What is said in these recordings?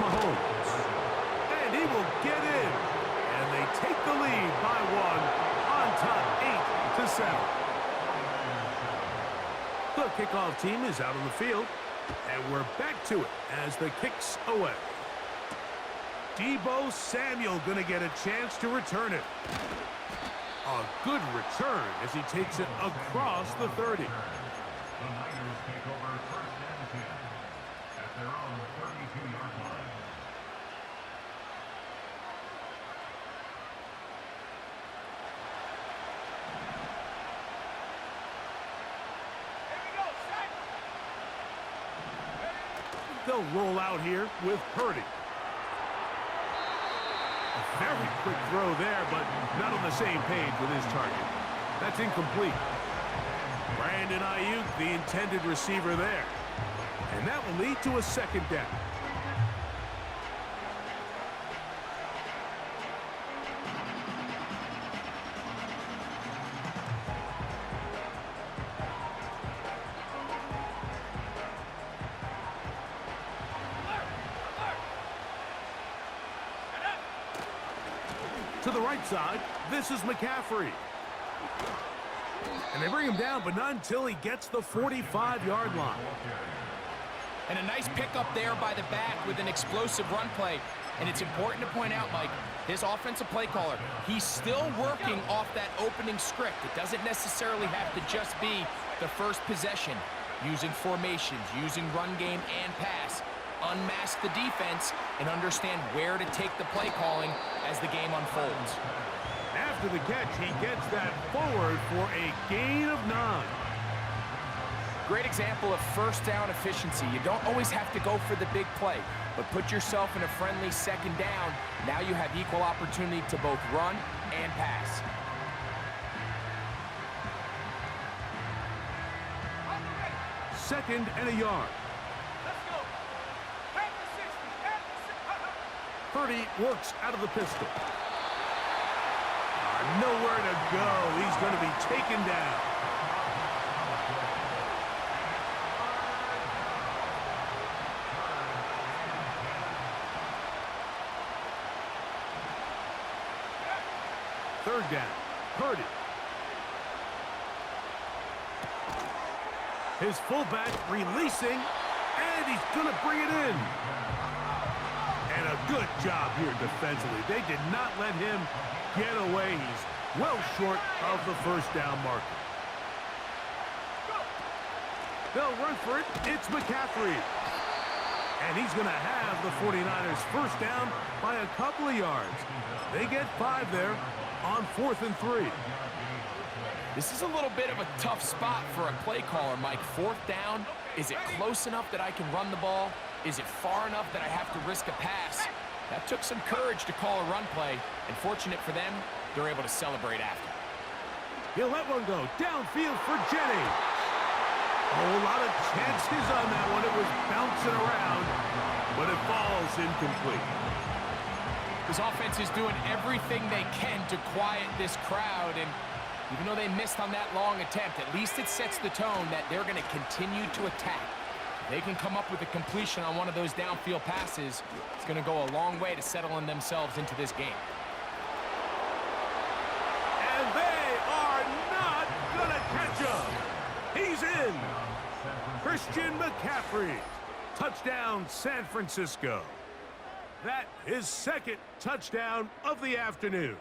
Mahomes. And he will get in. And they take the lead by 1 on top 8-7. The kickoff team is out on the field. And we're back to it as the kick's away. Deebo Samuel going to get a chance to return it. A good return as he takes it across the 30. The Niners take over 1st and 10 at their own 32-yard line. They'll roll out here with Purdy. A very quick throw there, but not on the same page with his target. That's incomplete. Brandon Ayuk, the intended receiver there. And that will lead to a 2nd down. To the right side, this is McCaffrey. And they bring him down, but not until he gets the 45-yard line. And a nice pickup there by the back with an explosive run play. And it's important to point out, Mike, his offensive play caller, he's still working off that opening script. It doesn't necessarily have to just be the first possession. Using formations, using run game and pass. Unmask the defense and understand where to take the play calling as the game unfolds. After the catch, he gets that forward for a gain of 9. Great example of first down efficiency. You don't always have to go for the big play, but put yourself in a friendly 2nd down. Now you have equal opportunity to both run and pass. Second and a yard. Purdy works out of the pistol. Nowhere to go. He's going to be taken down. Third down. Purdy. His fullback releasing, and he's going to bring it in. And a good job here defensively. They did not let him get away. He's well short of the 1st down marker. They'll run for it. It's McCaffrey. And he's going to have the 49ers 1st down by a couple of yards. They get 5 there on 4th and 3. This is a little bit of a tough spot for a play caller, Mike. 4th down. Is it close enough that I can run the ball? Is it far enough that I have to risk a pass? That took some courage to call a run play, and fortunate for them, they're able to celebrate after. He'll let one go downfield for Jennings. A whole lot of chances on that one. It was bouncing around, but it falls incomplete. This offense is doing everything they can to quiet this crowd, and even though they missed on that long attempt, at least it sets the tone that they're going to continue to attack. They can come up with a completion on one of those downfield passes. It's going to go a long way to settling themselves into this game. And they are not going to catch him. He's in. Christian McCaffrey. Touchdown, San Francisco. That is 2nd touchdown of the afternoon.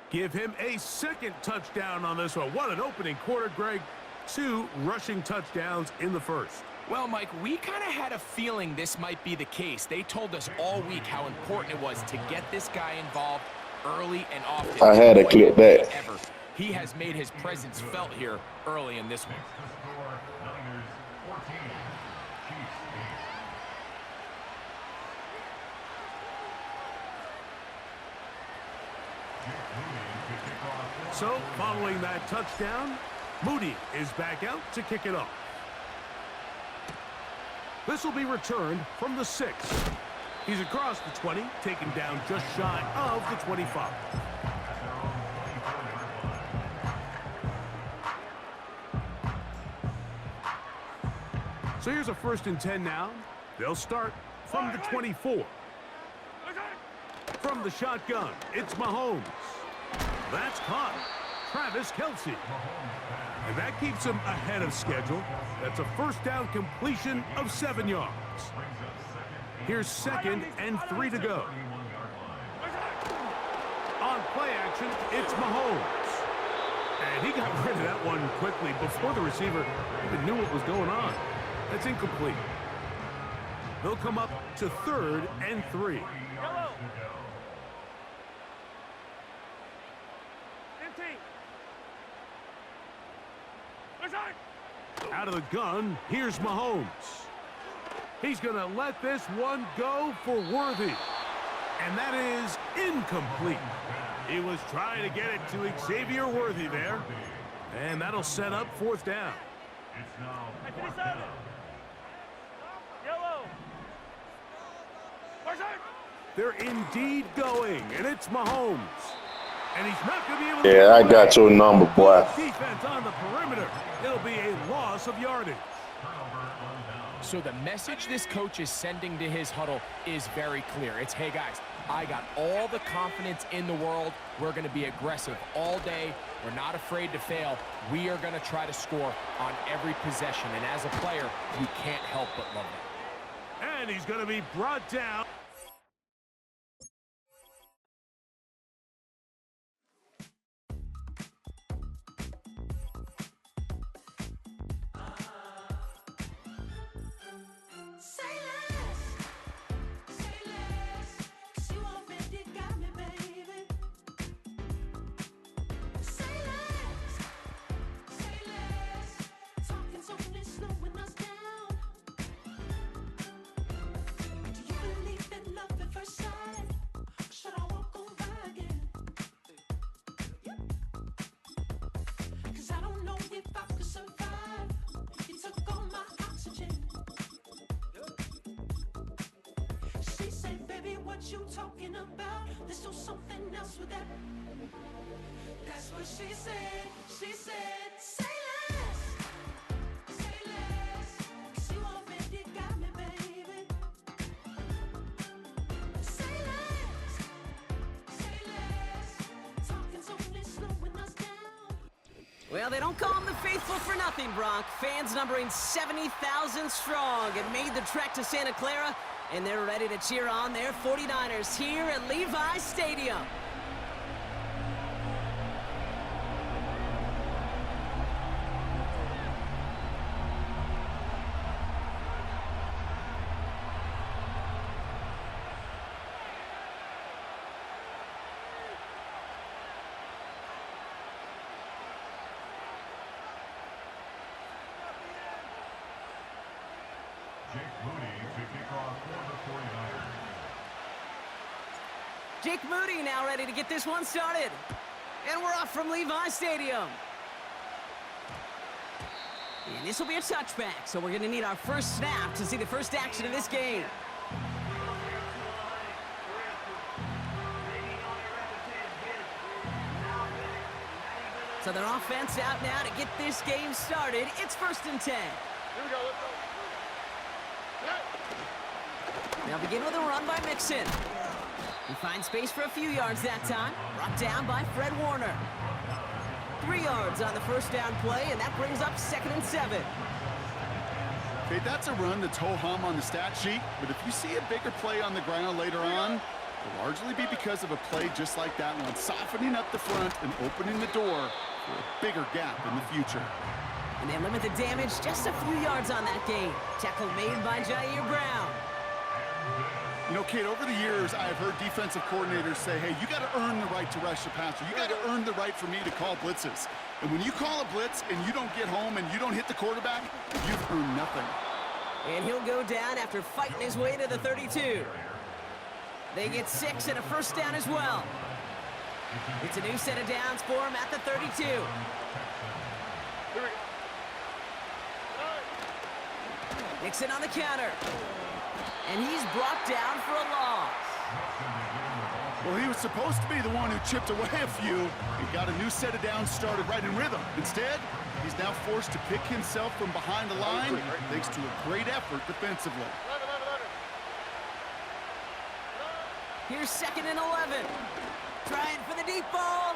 Give him a 2nd touchdown on this one. What an opening quarter, Greg. 2 rushing touchdowns in the 1st. Well, Mike, we kind of had a feeling this might be the case. They told us all week how important it was to get this guy involved early and often. I had to clip that. He has made his presence felt here early in this one. Niners 14, Chiefs 8. So, following that touchdown, Moody is back out to kick it off. This will be returned from the 6. He's across the 20, taken down just shy of the 25. So here's a 1st and 10 now. They'll start from the 24. From the shotgun, it's Mahomes. That's caught. Travis Kelce. And that keeps him ahead of schedule. That's a first down completion of 7 yards. Here's 2nd and 3 to go. On play action, it's Mahomes. And he got rid of that one quickly before the receiver even knew what was going on. That's incomplete. They'll come up to 3rd and 3. Out of the gun, here's Mahomes. He's going to let this one go for Worthy. And that is incomplete. He was trying to get it to Xavier Worthy there. And that'll set up 4th down. They're indeed going, and it's Mahomes. And he's not going to be able to... Yeah, I got your number, boy. Defense on the perimeter. It'll be a loss of yardage. So the message this coach is sending to his huddle is very clear. It's, hey, guys, I got all the confidence in the world. We're going to be aggressive all day. We're not afraid to fail. We are going to try to score on every possession. And as a player, you can't help but love it. And he's going to be brought down. You talking about? Let's do something else with that. That's what she said. She said, say less. Say less. 'Cause you already got me, baby. Say less. Say less. Talking's only slowing us down. Well, they don't call them the faithful for nothing, Bronk. Fans numbering 70,000 strong have made the trek to Santa Clara, and they're ready to cheer on their 49ers here at Levi Stadium. Jake Moody now ready to get this one started. And we're off from Levi Stadium. And this will be a touchback, so we're going to need our first snap to see the first action of this game. So their offense out now to get this game started. It's 1st and 10. Here we go, let's go. They'll begin with a run by Mixon. He finds space for a few yards that time. Brought down by Fred Warner. 3 yards on the first down play, and that brings up 2nd and 7. Okay, that's a run that's ho-hum on the stat sheet, but if you see a bigger play on the ground later on, it'll largely be because of a play just like that one, softening up the front and opening the door for a bigger gap in the future. And they limit the damage just a few yards on that gain. Tackle made by Jair Brown. You know, Kate, over the years, I have heard defensive coordinators say, hey, you got to earn the right to rush the passer. You got to earn the right for me to call blitzes. And when you call a blitz and you don't get home and you don't hit the quarterback, you've earned nothing. And he'll go down after fighting his way to the 32. They get 6 and a first down as well. It's a new set of downs for him at the 32. Nixon on the counter. And he's brought down for a loss. Well, he was supposed to be the one who chipped away a few and got a new set of downs started right in rhythm. Instead, he's now forced to pick himself from behind the line thanks to a great effort defensively. Here's 2nd and 11. Trying for the deep ball.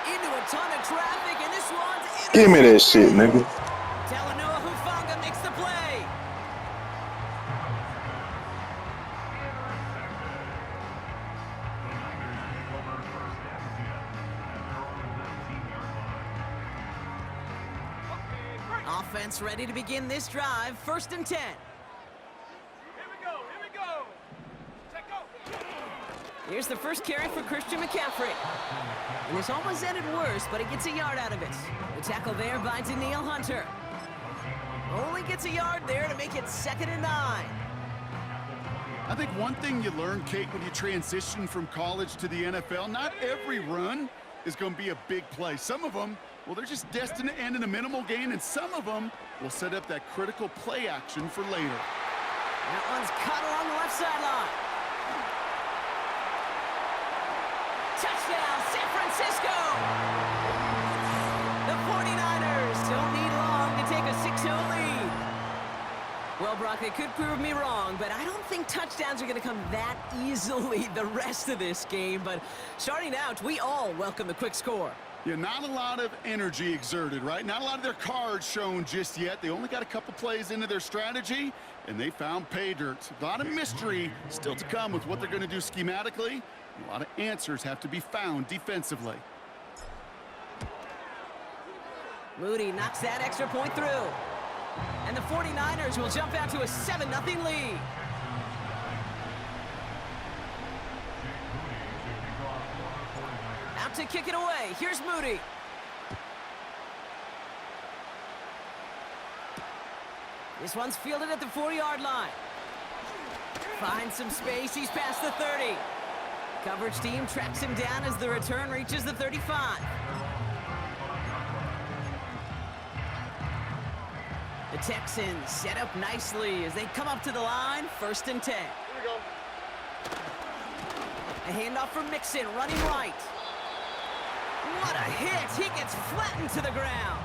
Into a ton of traffic, and this one's Give me that shit, intercepted. nigga. Talanoa Hufanga makes the play. Offense ready to begin this drive. 1st and 10. Here's the first carry for Christian McCaffrey. And this almost ended worse, but he gets a yard out of it. The tackle there by Danielle Hunter. Only gets a yard there to make it 2nd and 9. I think one thing you learn, Kate, when you transition from college to the NFL, not every run is going to be a big play. Some of them, well, they're just destined to end in a minimal gain, and some of them will set up that critical play action for later. That one's caught along the left sideline. Touchdown, San Francisco! The 49ers don't need long to take a 6-0 lead. Well, Brock, they could prove me wrong, but I don't think touchdowns are going to come that easily the rest of this game. But starting out, we all welcome the quick score. Yeah, not a lot of energy exerted, right? Not a lot of their cards shown just yet. They only got a couple plays into their strategy, and they found pay dirt. A lot of mystery still to come with what they're going to do schematically. A lot of answers have to be found defensively. Moody knocks that extra point through. And the 49ers will jump out to a 7-0 lead. Out to kick it away. Here's Moody. This one's fielded at the 4-yard line. Finds some space. He's past the 30. Coverage team tracks him down as the return reaches the 35. The Texans set up nicely as they come up to the line. 1st and 10. Here we go. A handoff from Mixon, running right. What a hit! He gets flattened to the ground.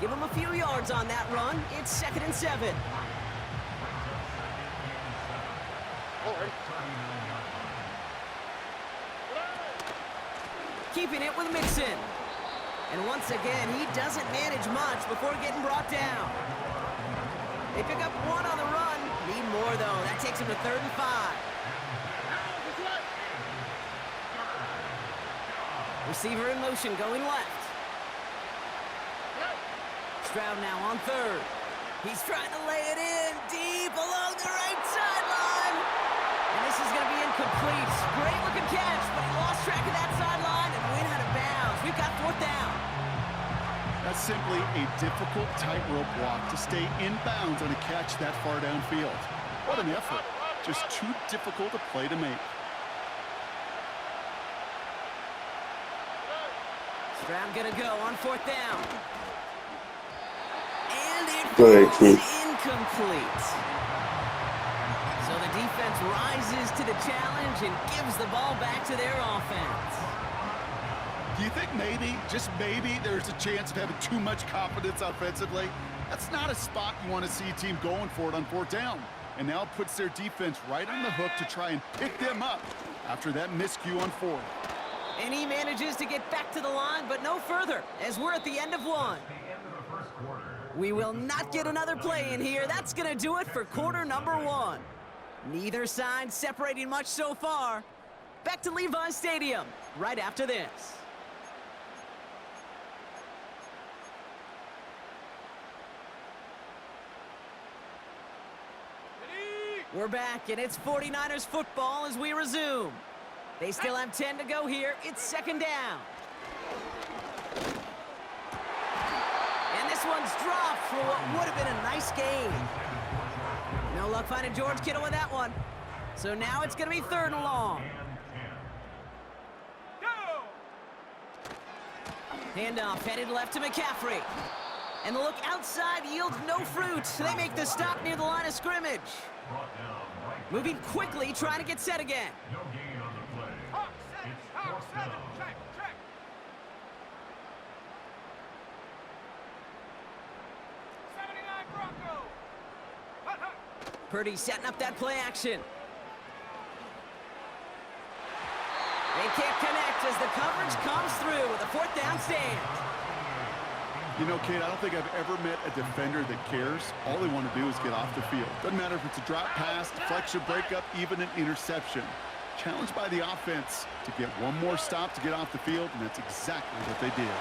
Give him a few yards on that run. It's 2nd and 7. Keeping it with Mixon. And once again, he doesn't manage much before getting brought down. They pick up 1 on the run. Need more, though. That takes him to 3rd and 5. Receiver in motion, going left. Stroud now on 3rd. He's trying to lay it in deep along the right sideline. And this is going to be incomplete. Great looking catch, but he lost track of that sideline and went out of bounds. We've got 4th down. That's simply a difficult tightrope walk to stay in bounds on a catch that far downfield. What an effort. Just too difficult a play to make. Stroud gonna go on 4th down. And it Good goes kick. incomplete. So the defense rises to the challenge and gives the ball back to their offense. Do you think maybe, just maybe, there's a chance of having too much confidence offensively? That's not a spot you want to see a team going for it on 4th down. And now it puts their defense right on the hook to try and pick them up after that miscue on 4th. And he manages to get back to the line, but no further, as we're at the end of 1. We will not get another play in here. That's going to do it for quarter number 1. Neither side separating much so far. Back to Levi's Stadium right after this. We're back, and it's 49ers football as we resume. They still have 10 to go here. It's 2nd down. And this one's dropped for what would have been a nice gain. No luck finding George Kittle with that one. So now it's going to be 3rd and long. Handoff headed left to McCaffrey. And the look outside yields no fruit. They make the stop near the line of scrimmage. Moving quickly, trying to get set again. No gain on the play. It's 4th down. Purdy setting up that play action. They can't connect as the coverage comes through with a 4th down stand. You know, Kate, I don't think I've ever met a defender that cares. All they want to do is get off the field. Doesn't matter if it's a drop pass, deflection, breakup, even an interception. Challenged by the offense to get one more stop to get off the field, and that's exactly what they did.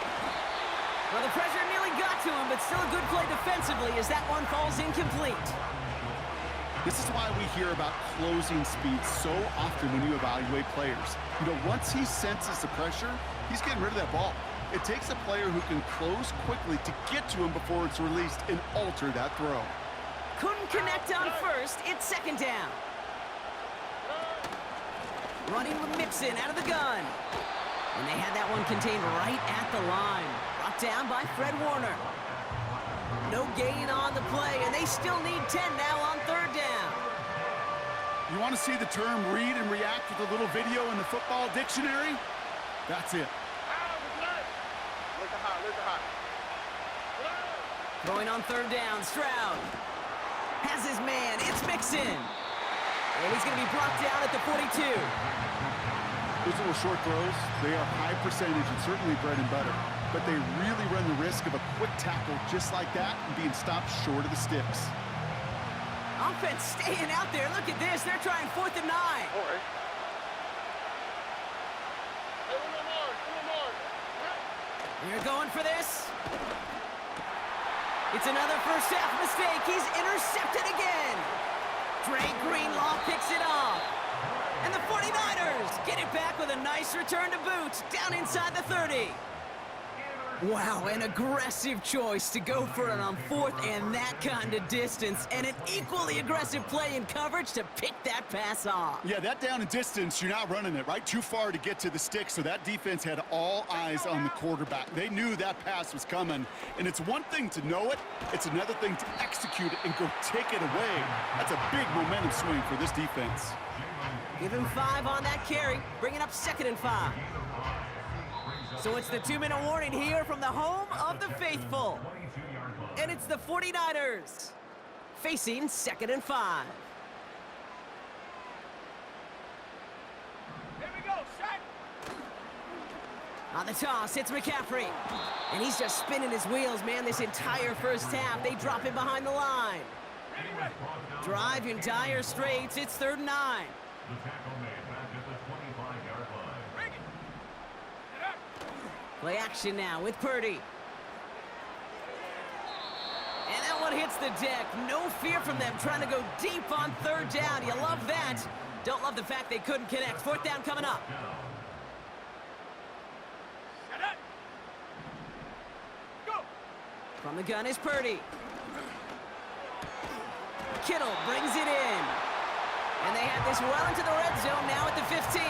Well, the pressure nearly got to him, but still a good play defensively as that one falls incomplete. This is why we hear about closing speed so often when you evaluate players. You know, once he senses the pressure, he's getting rid of that ball. It takes a player who can close quickly to get to him before it's released and alter that throw. Couldn't connect on first. It's 2nd down. Running with Mixon out of the gun. And they had that one contained right at the line. Brought down by Fred Warner. No gain on the play, and they still need 10 now on 3rd down. You want to see the term read and react with a little video in the football dictionary? That's it. Going on 3rd down, Stroud has his man. It's Mixon. And he's going to be brought down at the 42. Those little short throws, they are high percentage and certainly bread and butter. But they really run the risk of a quick tackle just like that and being stopped short of the sticks. Offense staying out there. Look at this. They're trying 4th and 9. They're going for this. It's another first half mistake. He's intercepted again. Dre Greenlaw picks it off. And the 49ers get it back with a nice return to boot down inside the 30. Wow, an aggressive choice to go for it on 4th and that kind of distance, and an equally aggressive play in coverage to pick that pass off. Yeah, that down and distance, you're not running it, right? Too far to get to the stick, so that defense had all eyes on the quarterback. They knew that pass was coming, and it's one thing to know it, it's another thing to execute it and go take it away. That's a big momentum swing for this defense. Give him 5 on that carry, bring it up 2nd and 5. So it's the 2-minute warning here from the home of the faithful. And it's the 49ers facing 2nd and 5. Here we go, set. On the toss, it's McCaffrey. And he's just spinning his wheels, man, this entire first half. They drop him behind the line. Drive in dire straits. It's 3rd and 9. The tackle made back at the 25-yard line. Play action now with Purdy. And that one hits the deck. No fear from them trying to go deep on 3rd down. You love that. Don't love the fact they couldn't connect. 4th down coming up. From the gun is Purdy. Kittle brings it in. And they have this well into the red zone now at the 15.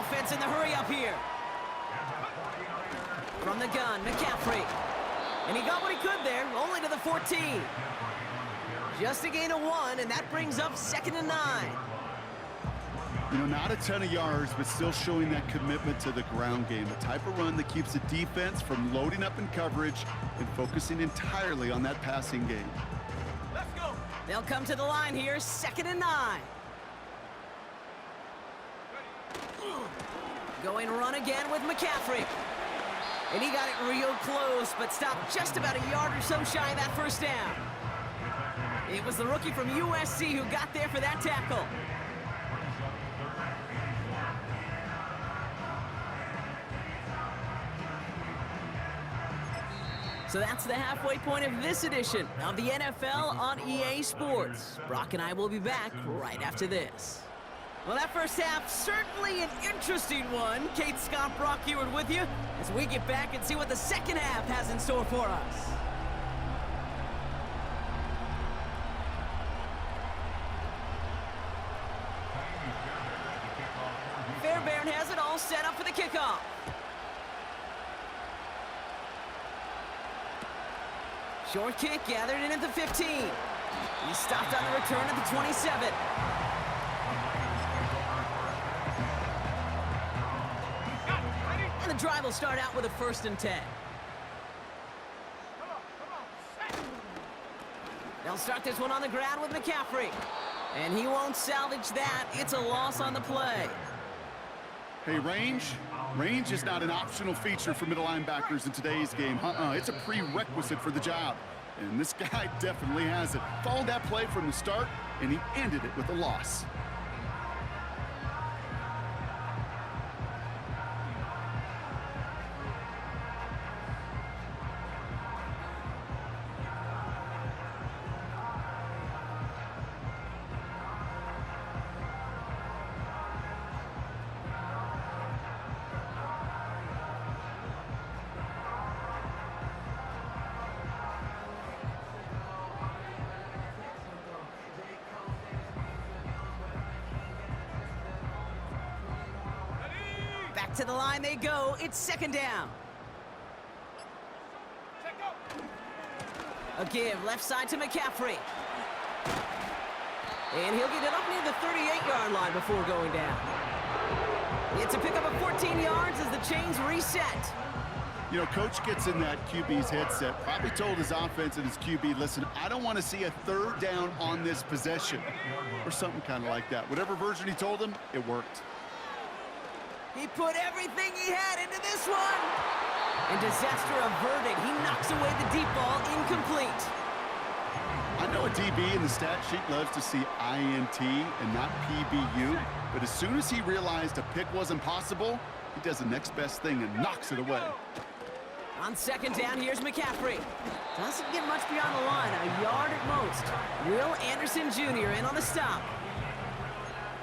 Offense in the hurry up here. From the gun, McCaffrey. And he got what he could there, only to the 14. Just a gain of 1, and that brings up 2nd and 9. You know, not a ton of yards, but still showing that commitment to the ground game. The type of run that keeps the defense from loading up in coverage and focusing entirely on that passing game. Let's go. They'll come to the line here, 2nd and 9. Going run again with McCaffrey. And he got it real close, but stopped just about a yard or so shy of that first down. It was the rookie from USC who got there for that tackle. So that's the halfway point of this edition of the NFL on EA Sports. Brock and I will be back right after this. Well, that first half, certainly an interesting one. Kate, Scott, Brock Ewart with you as we get back and see what the second half has in store for us. Fairbairn has it all set up for the kickoff. Short kick gathered in at the 15. He stopped on the return at the 27. And the drive will start out with a 1st and 10. They'll start this one on the ground with McCaffrey. And he won't salvage that. It's a loss on the play. Hey, range is not an optional feature for middle linebackers in today's game. It's a prerequisite for the job. And this guy definitely has it. Followed that play from the start, and he ended it with a loss. Back to the line they go. It's second down. A give left side to McCaffrey. And he'll get it up near the 38-yard line before going down. It's a pickup of 14 yards as the chains reset. You know, coach gets in that QB's headset, probably told his offense and his QB, listen, I don't want to see a third down on this possession. Or something kind of like that. Whatever version he told him, it worked. He put everything he had into this one. And disaster averted. He knocks away the deep ball, incomplete. I know a DB in the stat sheet loves to see INT and not PBU, but as soon as he realized a pick wasn't possible, he does the next best thing and knocks it away. On second down, here's McCaffrey. Doesn't get much beyond the line, a yard at most. Will Anderson Jr. in on the stop.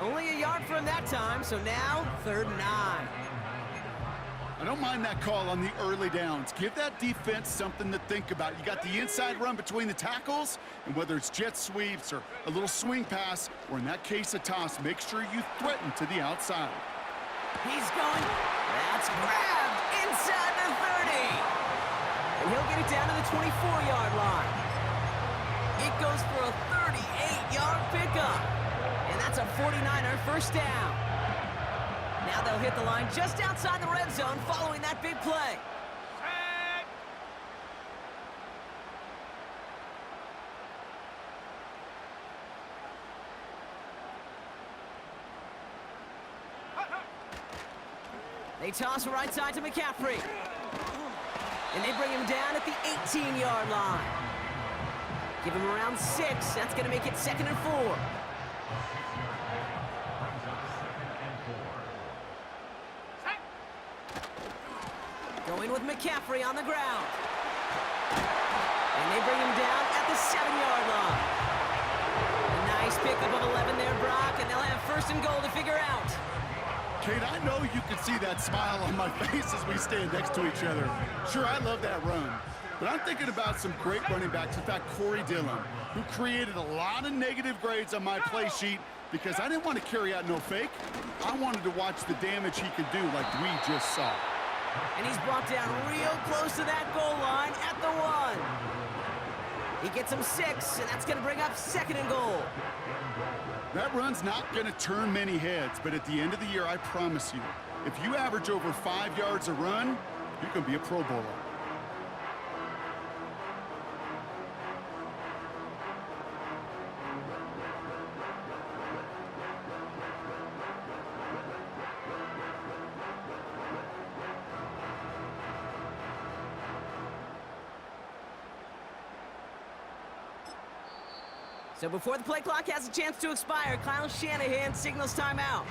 Only a yard for him that time, so now 3rd and 9. I don't mind that call on the early downs. Give that defense something to think about. You got the inside run between the tackles, and whether it's jet sweeps or a little swing pass, or in that case a toss, make sure you threaten to the outside. He's going. That's grabbed inside the 30. And he'll get it down to the 24-yard line. It goes for a 38-yard pickup. And that's a 49er first down. Now they'll hit the line just outside the red zone following that big play. They toss right side to McCaffrey. And they bring him down at the 18-yard line. Give him around 6. That's going to make it 2nd and 4. Going with McCaffrey on the ground. And they bring him down at the 7-yard line. A nice pickup of 11 there, Brock, and they'll have 1st and goal to figure out. Kate, I know you can see that smile on my face as we stand next to each other. Sure, I love that run. But I'm thinking about some great running backs. In fact, Corey Dillon, who created a lot of negative grades on my play sheet because I didn't want to carry out no fake. I wanted to watch the damage he could do like we just saw. And he's brought down real close to that goal line at the 1. He gets him 6, and that's going to bring up 2nd and goal. That run's not going to turn many heads, but at the end of the year, I promise you, if you average over 5 yards a run, you can be a Pro Bowler. So before the play clock has a chance to expire, Kyle Shanahan signals timeout.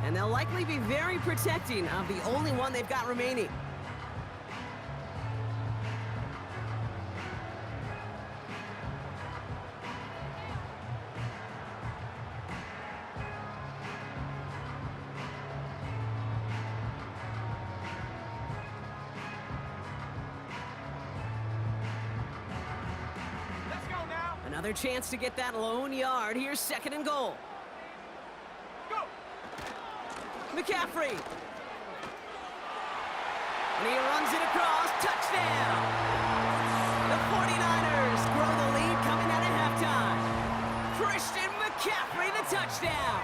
And they'll likely be very protecting of the only one they've got remaining. Another chance to get that lone yard. Here's 2nd and goal. Go. McCaffrey. And he runs it across. Touchdown. The 49ers grow the lead coming out of halftime. Christian McCaffrey, the touchdown.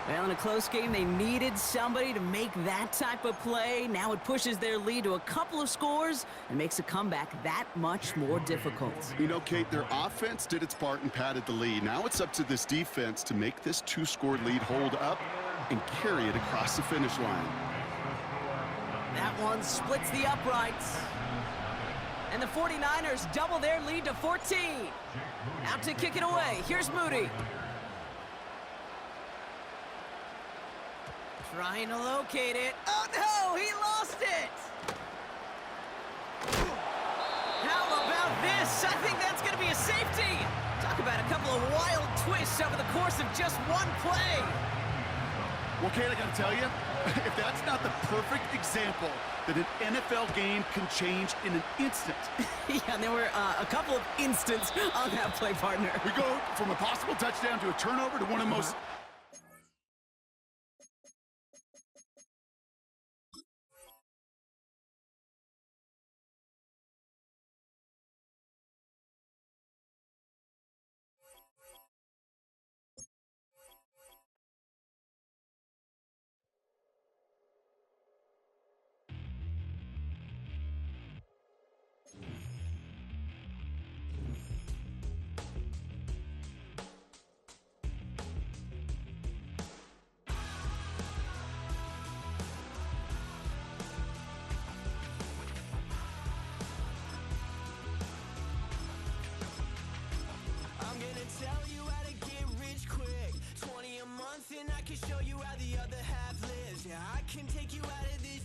Well, in a close game, they needed somebody to make that type of play. Now it pushes their lead to a couple of scores and makes a comeback that much more difficult. You know, Kate, their offense did its part and padded the lead. Now it's up to this defense to make this 2-score lead hold up and carry it across the finish line. That one splits the uprights. And the 49ers double their lead to 14. Out to kick it away. Here's Moody. Trying to locate it. Oh no, he lost it. How about this? I think that's going to be a safety. Talk about a couple of wild twists over the course of just one play. Well, Kate, I got to tell you, if that's not the perfect example that an NFL game can change in an instant. Yeah, and there were a couple of instants on that play, partner. We go from a possible touchdown to a turnover to one of the most... I'm gonna tell you how to get rich quick. 20 a month and I can show you how the other half lives. Yeah, I can take you out of this.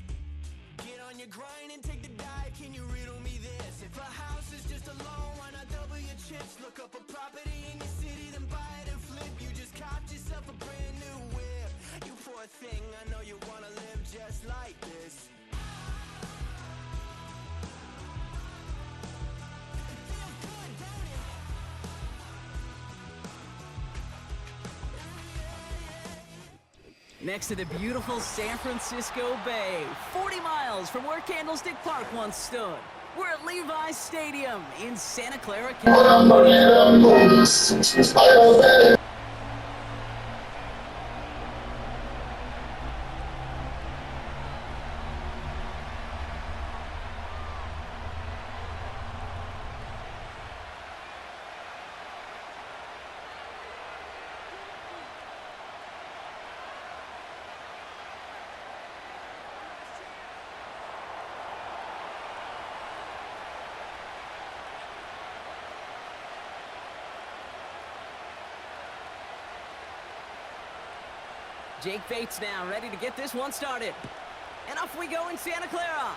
Get on your grind and take the dive. Can you riddle me this? If a house is just a loan, why not double your chips? Look up a property in your city, then buy it and flip. You just copped yourself a brand new whip. You poor thing, I know you wanna live just like this. Feels good, don't it? Next to the beautiful San Francisco Bay, 40 miles from where Candlestick Park once stood. We're at Levi's Stadium in Santa Clara, California. Jake Bates now ready to get this one started. And off we go in Santa Clara.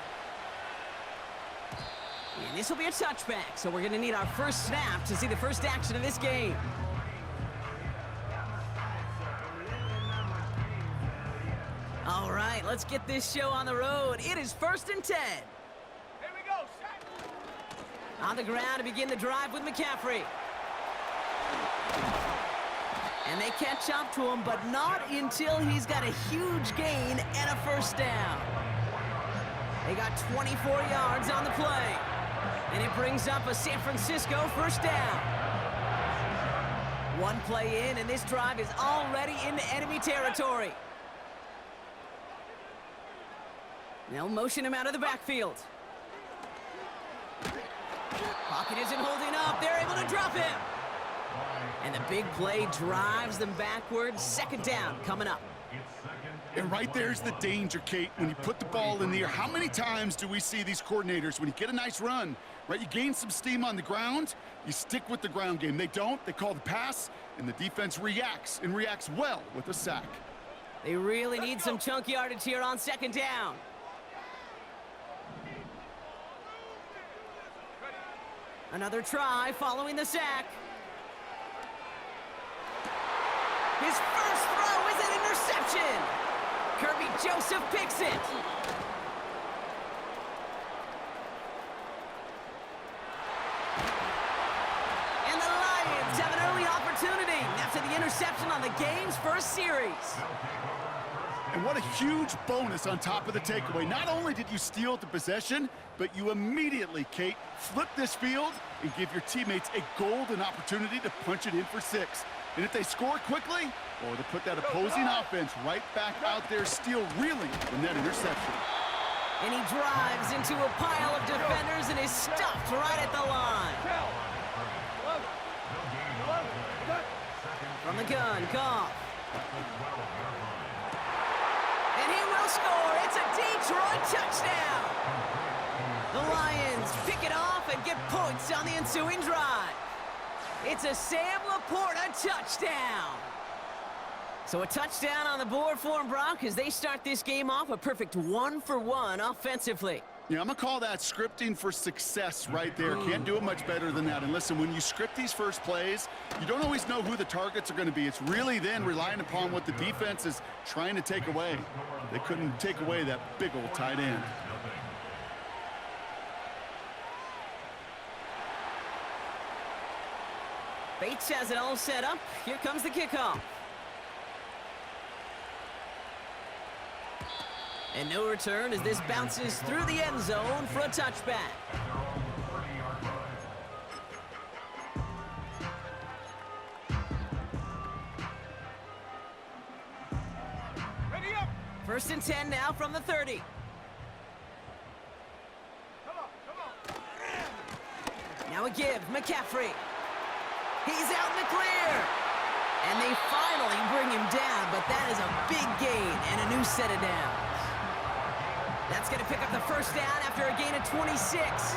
And this will be a touchback, so we're going to need our first snap to see the first action of this game. All right, let's get this show on the road. It is 1st and 10. Here we go, set. On the ground to begin the drive with McCaffrey. And they catch up to him, but not until he's got a huge gain and a first down. They got 24 yards on the play. And it brings up a San Francisco first down. One play in, and this drive is already into enemy territory. They'll motion him out of the backfield. Pocket isn't holding up. They're able to drop him. And the big play drives them backwards. Second down coming up. And right there's the danger, Kate, when you put the ball in the air. How many times do we see these coordinators, when you get a nice run, right, you gain some steam on the ground, you stick with the ground game. They don't, they call the pass, and the defense reacts, and reacts well with a sack. They really need some chunk yardage here on second down. Another try following the sack. His first throw is an interception. Kirby Joseph picks it. And the Lions have an early opportunity after the interception on the game's first series. And what a huge bonus on top of the takeaway. Not only did you steal the possession, but you immediately, Kate, flip this field and give your teammates a golden opportunity to punch it in for 6. And if they score quickly, or to put that opposing offense right back out there, still reeling from that interception. And he drives into a pile of defenders and is stuffed right at the line. From the gun, Goff. And he will score. It's a Detroit touchdown. The Lions pick it off and get points on the ensuing drive. It's a Sam Laporta touchdown. So a touchdown on the board for them, Brock, as they start this game off a perfect 1-for-1 offensively. Yeah, I'm going to call that scripting for success right there. Can't do it much better than that. And listen, when you script these first plays, you don't always know who the targets are going to be. It's really then relying upon what the defense is trying to take away. They couldn't take away that big old tight end. Bates has it all set up. Here comes the kickoff. And no return as this bounces through the end zone for a touchback. Ready up. 1st and 10 now from the 30. Now a give, McCaffrey. He's out in the clear. And they finally bring him down, but that is a big gain and a new set of downs. That's going to pick up the first down after a gain of 26.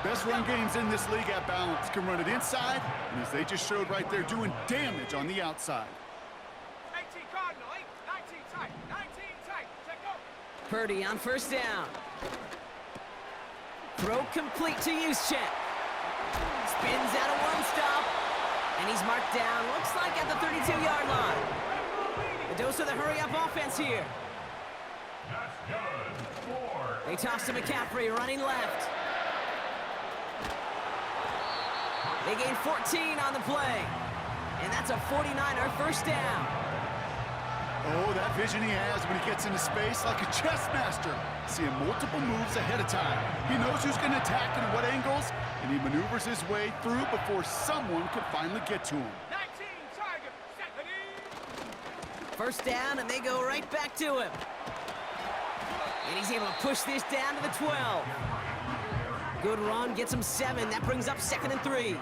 Best run games in this league at balance. Can run it inside, and as they just showed right there, doing damage on the outside. 18 Cardinal, 19 tight, 19 tight. Check up. Purdy on 1st down. Throw complete to Juszczyk. Spins out of one stop, and he's marked down, looks like at the 32-yard line. A dose of the hurry-up offense here. They toss to McCaffrey, running left. They gain 14 on the play, and that's a 49er first down. Oh, that vision he has when he gets into space like a chess master. Seeing multiple moves ahead of time. He knows who's going to attack and what angles, and he maneuvers his way through before someone can finally get to him. 19 target, 70. First down, and they go right back to him. And he's able to push this down to the 12. Good run, gets him 7. That brings up 2nd and 3.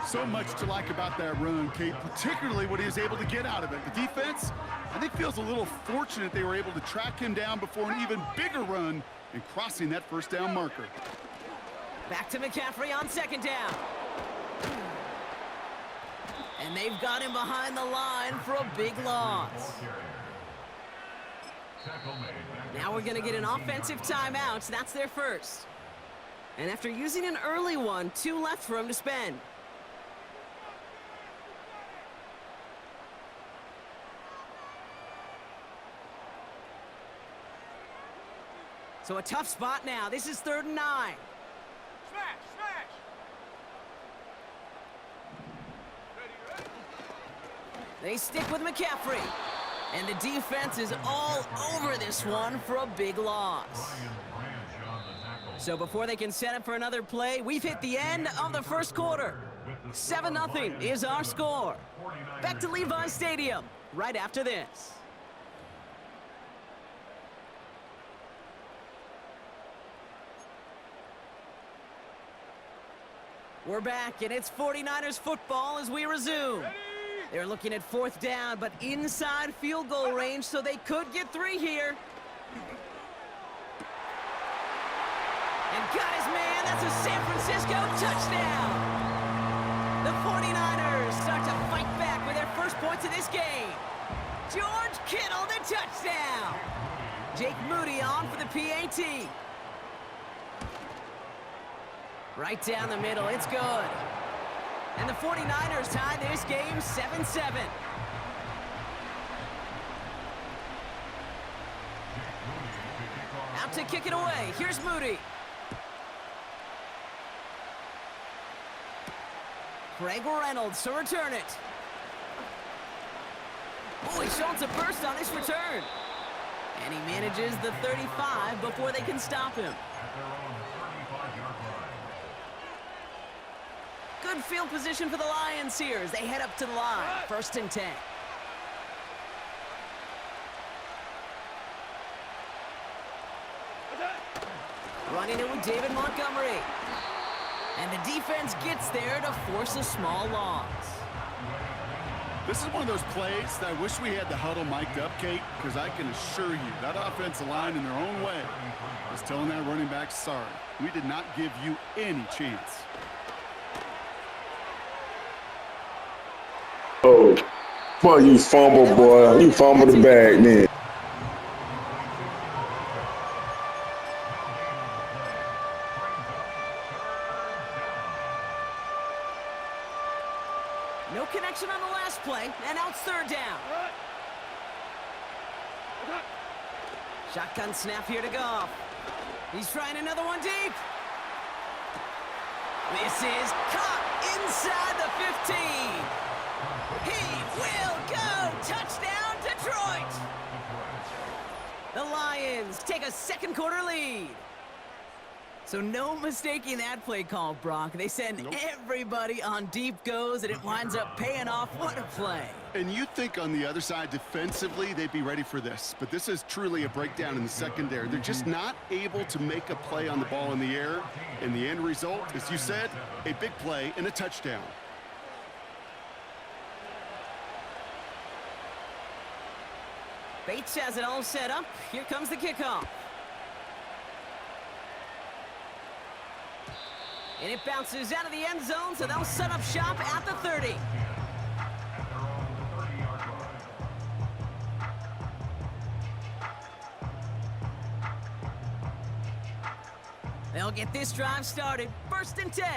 So much to like about that run, Kate, particularly what he was able to get out of it. The defense, I think, feels a little fortunate they were able to track him down before an even bigger run and crossing that first down marker. Back to McCaffrey on 2nd down. And they've got him behind the line for a big loss. Now we're going to get an offensive timeout. That's their first. And after using an early one, 2 left for him to spend. So a tough spot now. This is 3rd and 9. Smash, smash. Ready, ready. They stick with McCaffrey. And the defense is all over this one for a big loss. So before they can set up for another play, we've hit the end of the first quarter. 7-0 is our score. Back to Levi Stadium right after this. We're back, and it's 49ers football as we resume. They're looking at 4th down, but inside field goal range, so they could get 3 here. And got his man. That's a San Francisco touchdown. The 49ers start to fight back with their first points of this game. George Kittle, the touchdown. Jake Moody on for the PAT. Right down the middle, it's good. And the 49ers tie this game 7-7. Out to kick it away, here's Moody. Craig Reynolds to return it. Oh, he shows a burst on this return. And he manages the 35 before they can stop him. Good field position for the Lions here as they head up to the line. 1st and 10. Running it with David Montgomery. And the defense gets there to force a small loss. This is one of those plays that I wish we had the huddle mic'd up, Kate, because I can assure you that offensive line in their own way is telling that running back, sorry, we did not give you any chance. Oh, boy, you fumble, boy. You fumble the bag, man. No connection on the last play, and now it's third down. Shotgun snap here to Goff. He's trying another one deep. This is caught inside the 15. He will go. Touchdown, Detroit. The Lions take a second quarter lead. So no mistaking that play call, Brock. They send everybody on deep goes, and it winds up paying off. What a play. And you'd think on the other side defensively they'd be ready for this, but this is truly a breakdown in the secondary. They're just not able to make a play on the ball in the air, and the end result, as you said, a big play and a touchdown. Bates has it all set up. Here comes the kickoff. And it bounces out of the end zone, so they'll set up shop at the 30. They'll get this drive started. First and 10.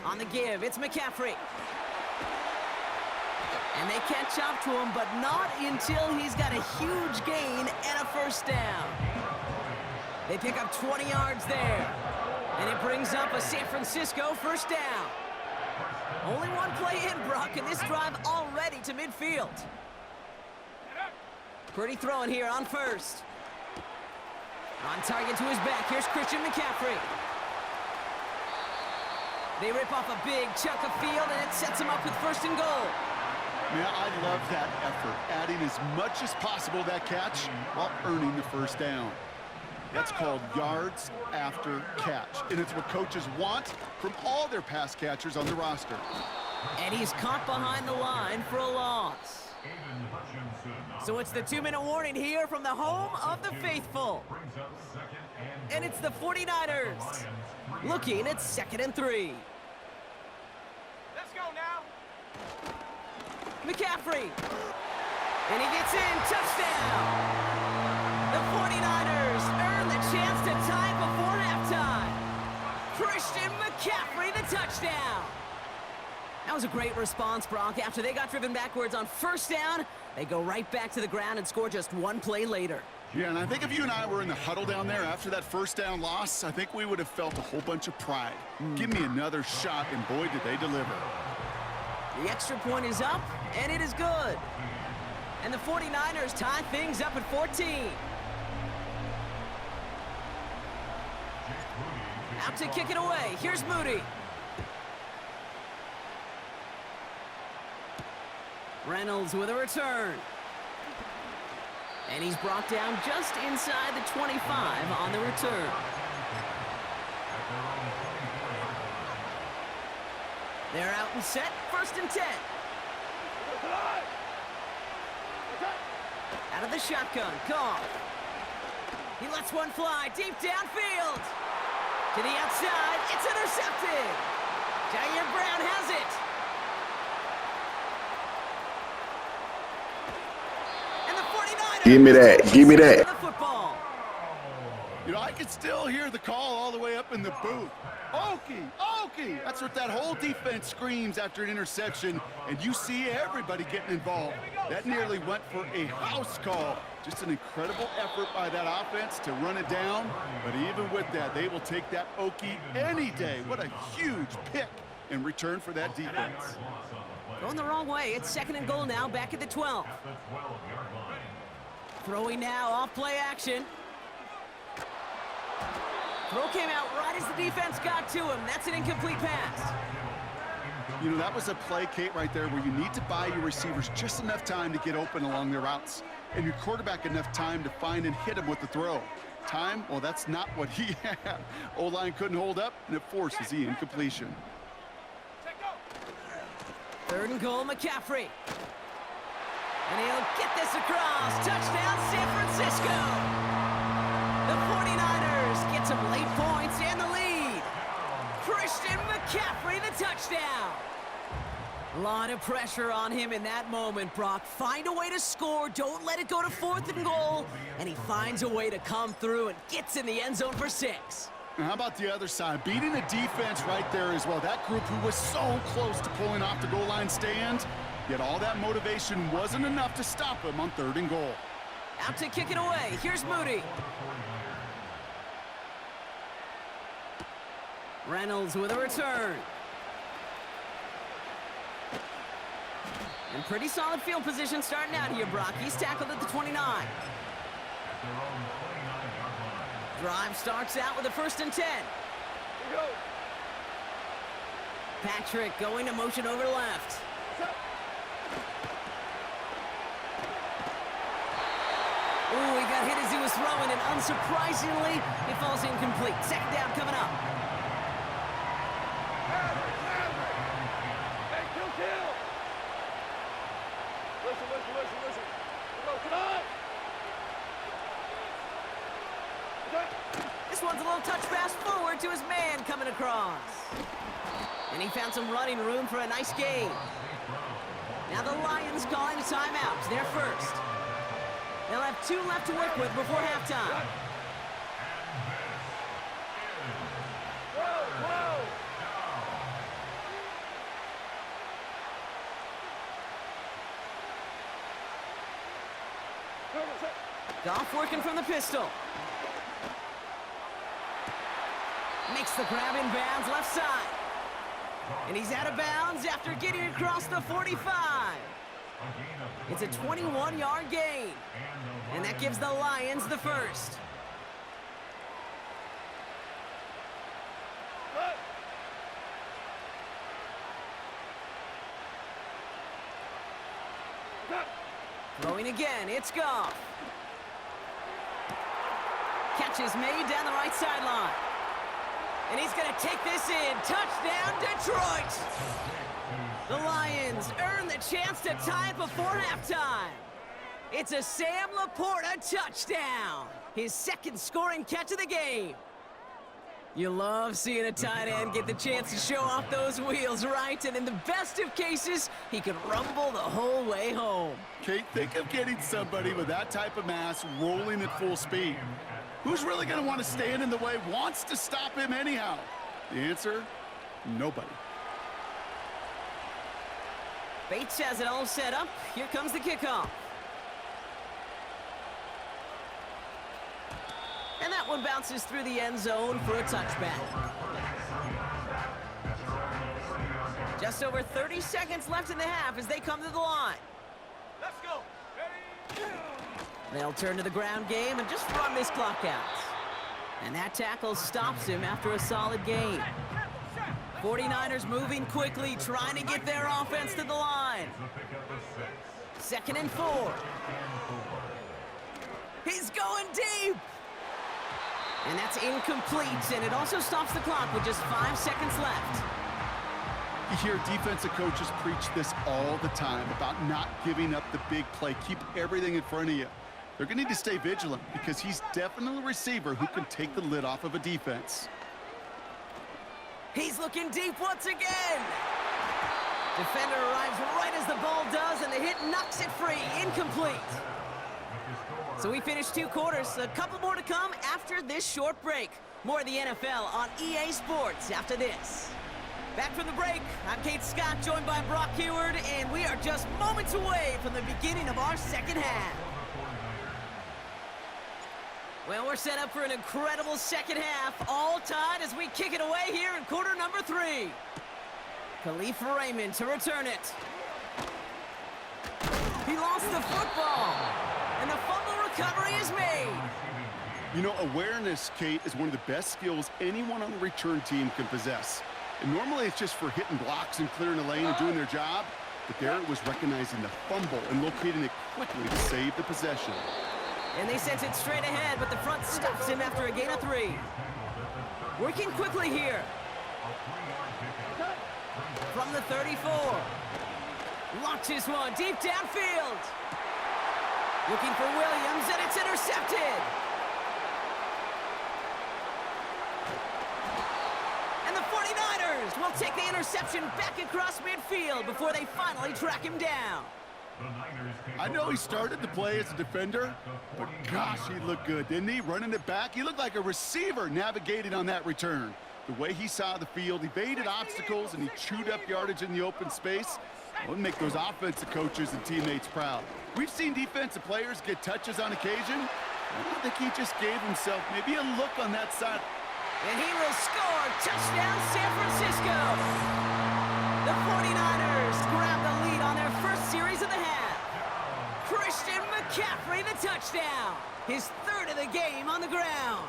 On the give, it's McCaffrey. And they catch up to him, but not until he's got a huge gain and a first down. They pick up 20 yards there. And it brings up a San Francisco first down. Only one play in, Brock, and this drive already to midfield. Pretty throwing here on first. On target to his back, here's Christian McCaffrey. They rip off a big chunk of field, and it sets him up with first and goal. Man, I love that effort, adding as much as possible to that catch while earning the first down. That's called yards after catch, and it's what coaches want from all their pass catchers on the roster. And he's caught behind the line for a loss. So it's the 2-minute warning here from the home of the faithful. And it's the 49ers looking at 2nd and 3. Let's go now. McCaffrey. And he gets in. Touchdown. The 49ers earn the chance to tie before halftime. Christian McCaffrey, the touchdown. That was a great response, Brock. After they got driven backwards on first down, they go right back to the ground and score just one play later. Yeah, and I think if you and I were in the huddle down there after that first down loss, I think we would have felt a whole bunch of pride. Give me another shot, and boy, did they deliver. The extra point is up, and it is good. And the 49ers tie things up at 14. Out to kick it away. Here's Moody. Reynolds with a return. And he's brought down just inside the 25 on the return. They're out and set. First and 10. Out of the shotgun. Goff. He lets one fly deep downfield. To the outside. It's intercepted. Jair Brown has it. And the 49ers. Give me that. Give me that. The football. You know, I can still hear the call all the way up in the booth. Okie, Okie! That's what that whole defense screams after an interception, and you see everybody getting involved. That nearly went for a house call. Just an incredible effort by that offense to run it down, but even with that, they will take that Okie any day. What a huge pick in return for that defense. Going the wrong way. It's 2nd and goal now, back at the 12. Throwing now, off play action. Throw came out right as the defense got to him. That's an incomplete pass. You know, that was a play, Kate, right there where you need to buy your receivers just enough time to get open along their routes, and your quarterback enough time to find and hit him with the throw. Time, well, that's not what he had. O-line couldn't hold up, and it forces the incompletion. 3rd and goal, McCaffrey. And he'll get this across. Touchdown, San Francisco. The 49ers get some late points and the lead. Christian McCaffrey, the touchdown. A lot of pressure on him in that moment, Brock. Find a way to score. Don't let it go to 4th and goal. And he finds a way to come through and gets in the end zone for 6. And how about the other side? Beating a defense right there as well. That group who was so close to pulling off the goal line stand, yet all that motivation wasn't enough to stop him on 3rd and goal. Out to kick it away. Here's Moody. Reynolds with a return. And pretty solid field position starting out here, Brock. He's tackled at the 29. Drive starts out with a 1st and 10. Patrick going to motion over left. Ooh, he got hit as he was throwing, and unsurprisingly, it falls incomplete. 2nd down coming up. This one's a little touch pass forward to his man coming across. And he found some running room for a nice gain. Now the Lions calling a timeout. They're first. They'll have 2 left to work with before halftime. Goff working from the pistol. Makes the grab in bounds left side. And he's out of bounds after getting across the 45. It's a 21-yard gain. And that gives the Lions the first. Throwing again, it's Goff. Catch is made down the right sideline. And he's going to take this in. Touchdown, Detroit! The Lions earn the chance to tie it before halftime. It's a Sam Laporta touchdown. His 2nd scoring catch of the game. You love seeing a tight end get the chance to show off those wheels, right? And in the best of cases, he could rumble the whole way home. Kate, think of getting somebody with that type of mass rolling at full speed. Who's really going to want to stand in the way, wants to stop him anyhow? The answer, nobody. Bates has it all set up. Here comes the kickoff. And that one bounces through the end zone for a touchback. Just over 30 seconds left in the half as they come to the line. Let's go. They'll turn to the ground game and just run this clock out. And that tackle stops him after a solid gain. 49ers moving quickly, trying to get their offense to the line. 2nd and 4. He's going deep. And that's incomplete, and it also stops the clock with just 5 seconds left. You hear defensive coaches preach this all the time about not giving up the big play. Keep everything in front of you. They're going to need to stay vigilant because he's definitely a receiver who can take the lid off of a defense. He's looking deep once again. Defender arrives right as the ball does, and the hit knocks it free. Incomplete. So we finished 2 quarters. A couple more to come after this short break. More of the NFL on EA Sports after this. Back from the break, I'm Kate Scott, joined by Brock Heward, and we are just moments away from the beginning of our second half. Well, we're set up for an incredible second half, all tied as we kick it away here in quarter number 3. Khalif Raymond to return it. He lost the football, and the fumble recovery is made. You know, awareness, Kate, is one of the best skills anyone on the return team can possess. And normally it's just for hitting blocks and clearing the lane and doing their job, but there it was recognizing the fumble and locating it quickly to save the possession. And they sent it straight ahead, but the front stops him after a gain of 3. Working quickly here. From the 34. Launches one deep downfield. Looking for Williams, and it's intercepted. And the 49ers will take the interception back across midfield before they finally track him down. I know he started the play as a defender, but gosh, he looked good, didn't he? Running it back, he looked like a receiver navigating on that return. The way he saw the field, evaded obstacles, and he chewed up yardage in the open space. It would make those offensive coaches and teammates proud. We've seen defensive players get touches on occasion. I think he just gave himself maybe a look on that side. And he will score. Touchdown, San Francisco. The 49ers grab the lead on their first series of the half. Christian McCaffrey, the touchdown. His third of the game on the ground.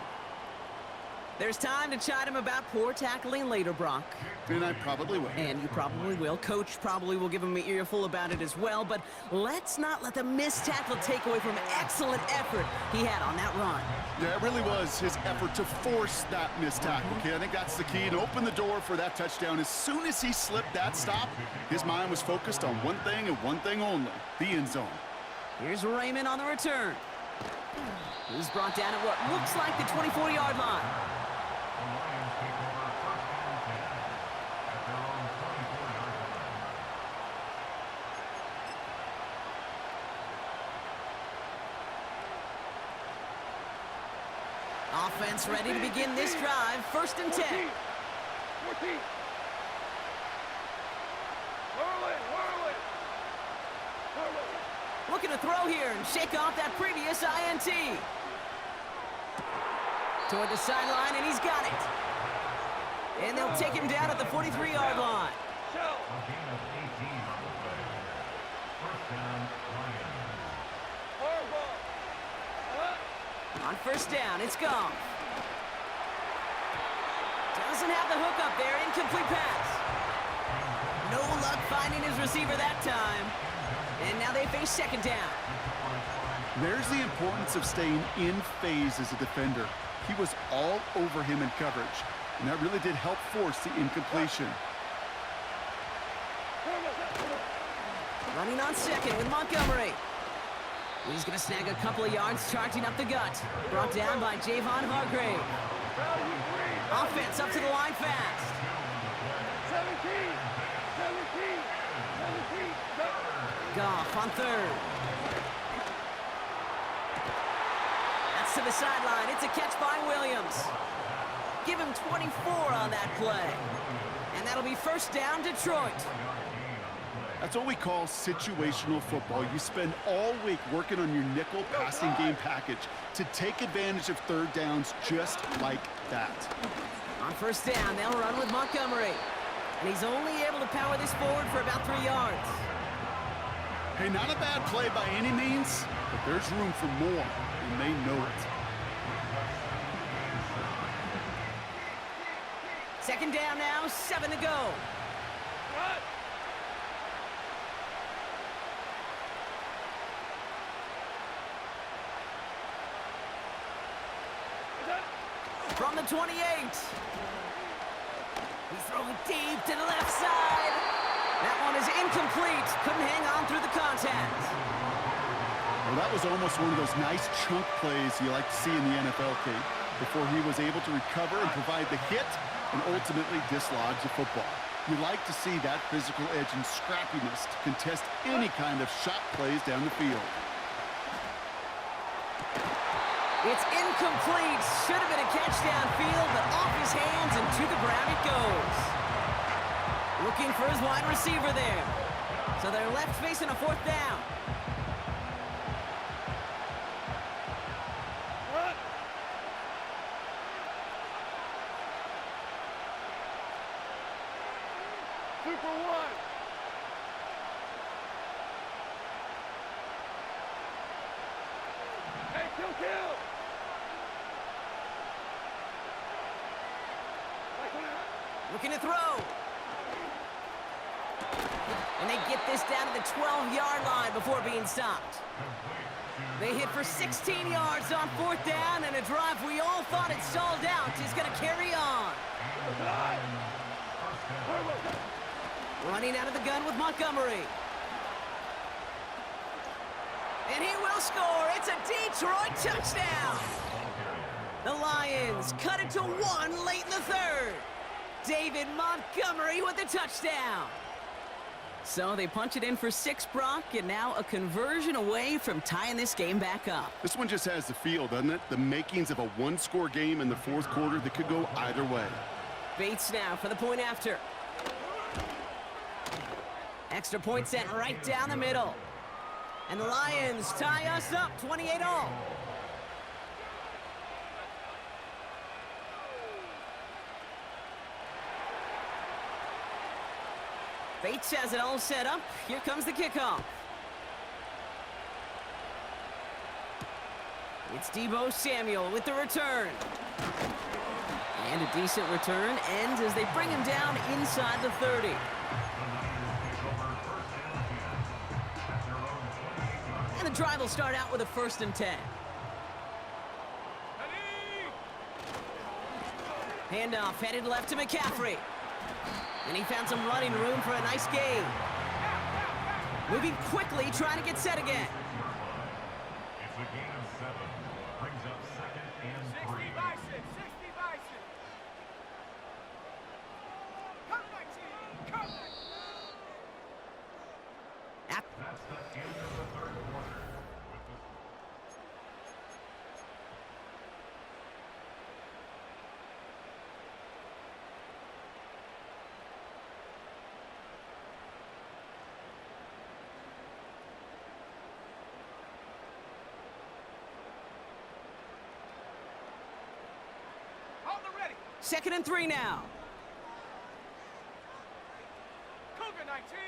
There's time to chide him about poor tackling later, Brock. And I probably will. And you probably will. Coach probably will give him an earful about it as well, but let's not let the missed tackle take away from excellent effort he had on that run. Yeah, it really was his effort to force that missed tackle, okay? I think that's the key, and open the door for that touchdown. As soon as he slipped that stop, his mind was focused on one thing and one thing only, the end zone. Here's Raymond on the return. He's brought down at what looks like the 24-yard line. Offense ready to begin this drive. 1st and 10. 14. Looking to throw here and shake off that previous INT. Toward the sideline, and he's got it. And they'll take him down at the 43-yard line. On 1st down, it's gone. Doesn't have the hook up there. Incomplete pass. No luck finding his receiver that time. And now they face 2nd down. There's the importance of staying in phase as a defender. He was all over him in coverage, and that really did help force the incompletion. Running on 2nd with Montgomery. He's going to snag a couple of yards, charging up the gut. Brought down by Javon Hargrave. Offense up to the line fast. 17. Goff on 3rd. That's to the sideline. It's a catch by Williams. Give him 24 on that play. And that'll be 1st down, Detroit. That's what we call situational football. You spend all week working on your nickel passing game package to take advantage of 3rd downs just like that. On 1st down, they'll run with Montgomery. And he's only able to power this forward for about 3 yards. Hey, not a bad play by any means, but there's room for more, and they know it. 2nd down now, 7 to go. From the 28. He's throwing deep to the left side. That one is incomplete. Couldn't hang on through the contact. Well, that was almost one of those nice chunk plays you like to see in the NFL, Kate, before he was able to recover and provide the hit and ultimately dislodge the football. You like to see that physical edge and scrappiness to contest any kind of shot plays down the field. It's incomplete. Should have been a catch downfield, but off his hands and to the ground it goes. Looking for his wide receiver there. So they're left facing a 4th down. Super 1. Hey, kill. Looking to throw. And they get this down to the 12-yard line before being stopped. They hit for 16 yards on 4th down, and a drive we all thought had stalled out is going to carry on. Running out of the gun with Montgomery. And he will score. It's a Detroit touchdown. The Lions cut it to 1 late in the third. David Montgomery with the touchdown. So they punch it in for 6, Brock, and now a conversion away from tying this game back up. This one just has the feel, doesn't it? The makings of a one-score game in the fourth quarter that could go either way. Bates now for the point after. Extra point sent right down the middle. And the Lions tie us up 28-all. Bates has it all set up. Here comes the kickoff. It's Deebo Samuel with the return. And a decent return ends as they bring him down inside the 30. And the drive will start out with a 1st and 10. Handoff headed left to McCaffrey. And he found some running room for a nice gain. Moving quickly, trying to get set again. It's a gain of 7. Brings up 2nd and 3. 60 by 6. Come my team. Come. That's the end of the third quarter. With the Hold the ready. 2nd and 3 now. Cougar 19.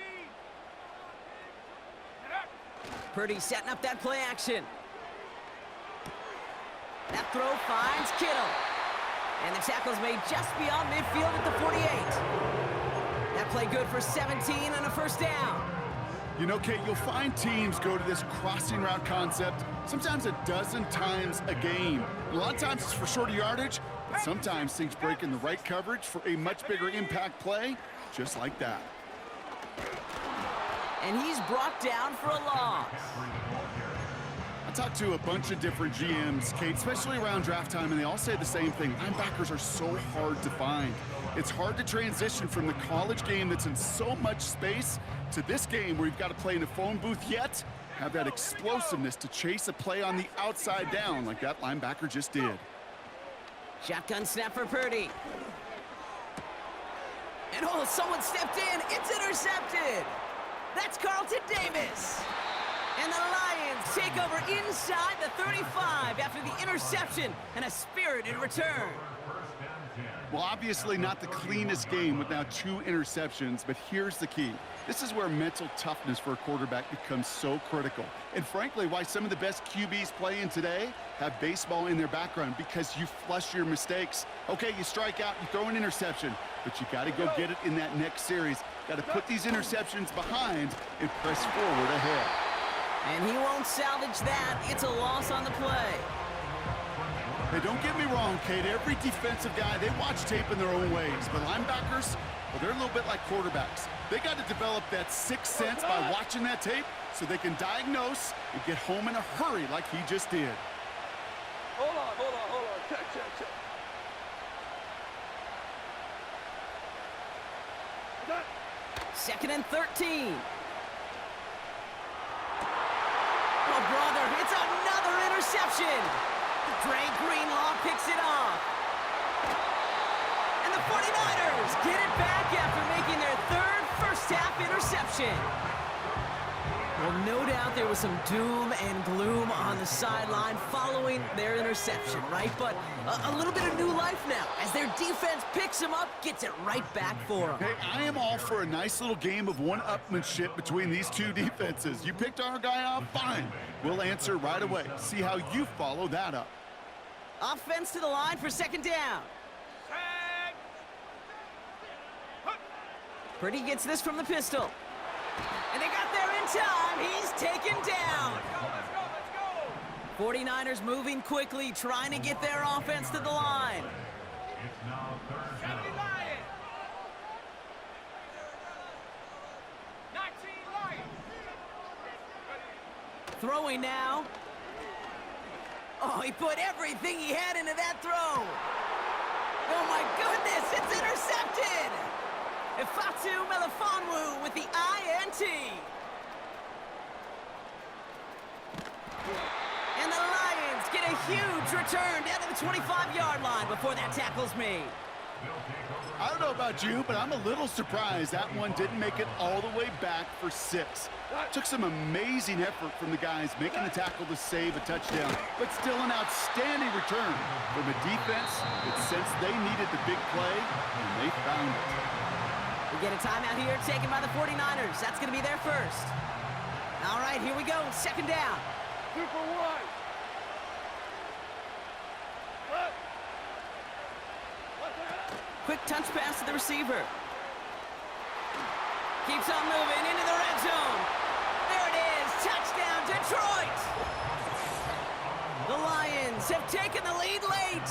Purdy setting up that play action. That throw finds Kittle. And the tackle's made just beyond midfield at the 48. That play good for 17 and a 1st down. You know, Kate, you'll find teams go to this crossing route concept sometimes a dozen times a game. A lot of times it's for shorter yardage, but sometimes things break in the right coverage for a much bigger impact play, just like that. And he's brought down for a loss. I talked to a bunch of different GMs, Kate, especially around draft time, and they all say the same thing. Linebackers are so hard to find. It's hard to transition from the college game that's in so much space to this game where you've got to play in a phone booth, yet have that explosiveness to chase a play on the outside down like that linebacker just did. Shotgun snap for Purdy. And oh, someone stepped in. It's intercepted. That's Carlton Davis. And the Lions take over inside the 35 after the interception and a spirited return. Well, obviously not the cleanest game with now 2 interceptions, but here's the key. This is where mental toughness for a quarterback becomes so critical. And frankly, why some of the best QBs playing today have baseball in their background, because you flush your mistakes. Okay, you strike out, you throw an interception, but you got to go get it in that next series. Got to put these interceptions behind and press forward ahead. And he won't salvage that. It's a loss on the play. Hey, don't get me wrong, Kate. Every defensive guy, they watch tape in their own ways. But linebackers, well, they're a little bit like quarterbacks. They got to develop that sixth sense by watching that tape so they can diagnose and get home in a hurry like he just did. Hold on. Check. 2nd and 13. Oh, brother, it's another interception. Dre Greenlaw picks it off. And the 49ers get it back after making their 3rd first-half interception. Well, no doubt there was some doom and gloom on the sideline following their interception, right? But a little bit of new life now as their defense picks them up, gets it right back for them. Hey, I am all for a nice little game of one-upmanship between these two defenses. You picked our guy off, fine. We'll answer right away. See how you follow that up. Offense to the line for 2nd down. Purdy gets this from the pistol. And they got there in time. He's taken down. Let's go. 49ers moving quickly, trying to get their offense to the line. It's now 3rd down. 70 Lions. 19 Lions. Throwing now. Oh, he put everything he had into that throw. Oh my goodness, it's intercepted. Ifeatu Melifonwu with the INT. And the Lions get a huge return down to the 25-yard line before that tackle's made. I don't know about you, but I'm a little surprised that one didn't make it all the way back for 6. Took some amazing effort from the guys making the tackle to save a touchdown, but still an outstanding return from a defense that sensed they needed the big play, and they found it. We get a timeout here taken by the 49ers. That's going to be their first. All right, here we go. Second down. Super wide. What? What the hell? Quick touch pass to the receiver. Keeps on moving into the red zone. There it is. Touchdown, Detroit. The Lions have taken the lead late.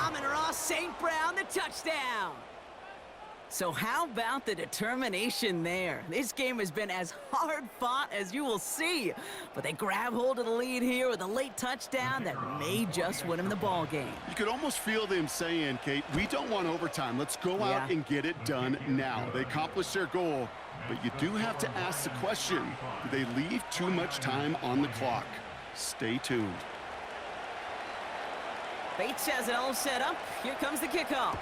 Amon-Ra St. Brown, the touchdown. So how about the determination there? This game has been as hard fought as you will see. But they grab hold of the lead here with a late touchdown that may just win them the ball game. You could almost feel them saying, Kate, we don't want overtime. Let's go out and get it done now. They accomplished their goal, but you do have to ask the question, do they leave too much time on the clock? Stay tuned. Bates has it all set up. Here comes the kickoff.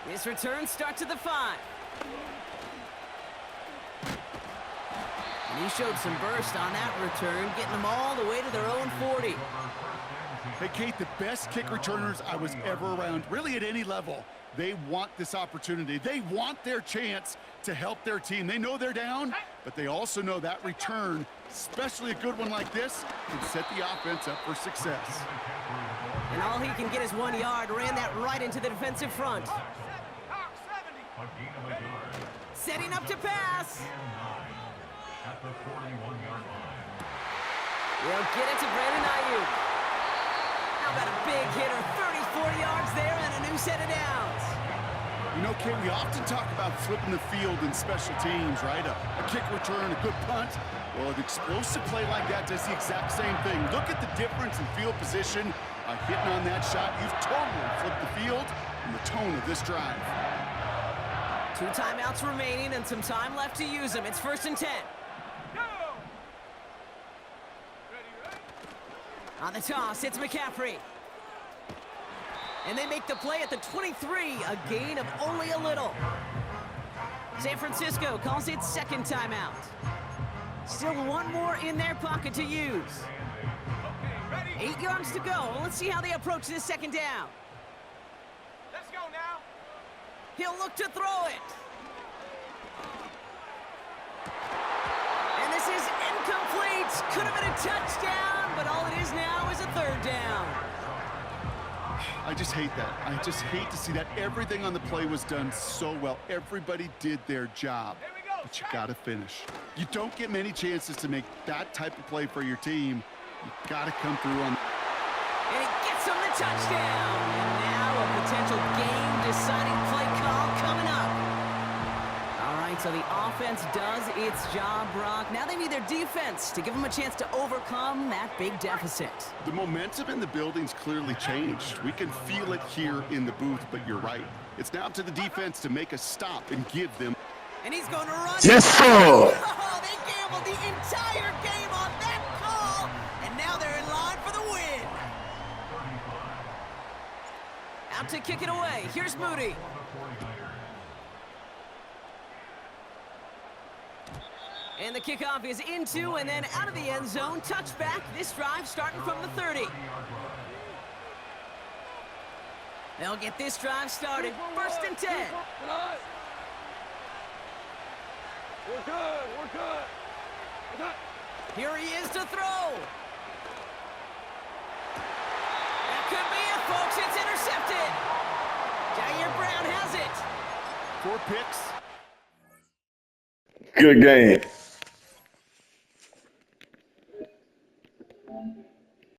This return starts at the 5. And he showed some burst on that return, getting them all the way to their own 40. Hey, Kate, the best kick returners I was ever around, really at any level, they want this opportunity. They want their chance to help their team. They know they're down, but they also know that return, especially a good one like this, can set the offense up for success. And all he can get is 1 yard. Ran that right into the defensive front. Setting up to pass. At the 41-yard line. They'll get it to Brandon Ayuk. How about a big hitter, 34 yards there and a new set of downs. You know, Kate, we often talk about flipping the field in special teams, right? A kick return, a good punt. Well, an explosive play like that does the exact same thing. Look at the difference in field position. By hitting on that shot, you've totally flipped the field and the tone of this drive. 2 timeouts remaining and some time left to use them. It's 1st and 10. On the toss, it's McCaffrey. And they make the play at the 23, a gain of only a little. San Francisco calls it 2nd timeout. Still 1 more in their pocket to use. 8 yards to go. Let's see how they approach this 2nd down. Let's go now. He'll look to throw it. And this is incomplete. Could have been a touchdown, but all it is now is a 3rd down. I just hate that. I just hate to see that. Everything on the play was done so well. Everybody did their job. But you got to finish. You don't get many chances to make that type of play for your team. You got to come through on. And he gets him the touchdown. And now a potential game-deciding play call coming up. All right, so the offense does its job, Brock. Now they need their defense to give them a chance to overcome that big deficit. The momentum in the building's clearly changed. We can feel it here in the booth, but you're right. It's now up to the defense to make a stop and give them. And he's going to run. Yes, sir. Oh, they gambled the entire game on that call. And now they're in line for the win. Out to kick it away. Here's Moody. And the kickoff is into and then out of the end zone. Touchback. This drive starting from the 30. They'll get this drive started. 1st and 10. We're good. We're good. We're good. Here he is to throw. That could be it, folks. It's intercepted. Jair Brown has it. 4 picks. Good game.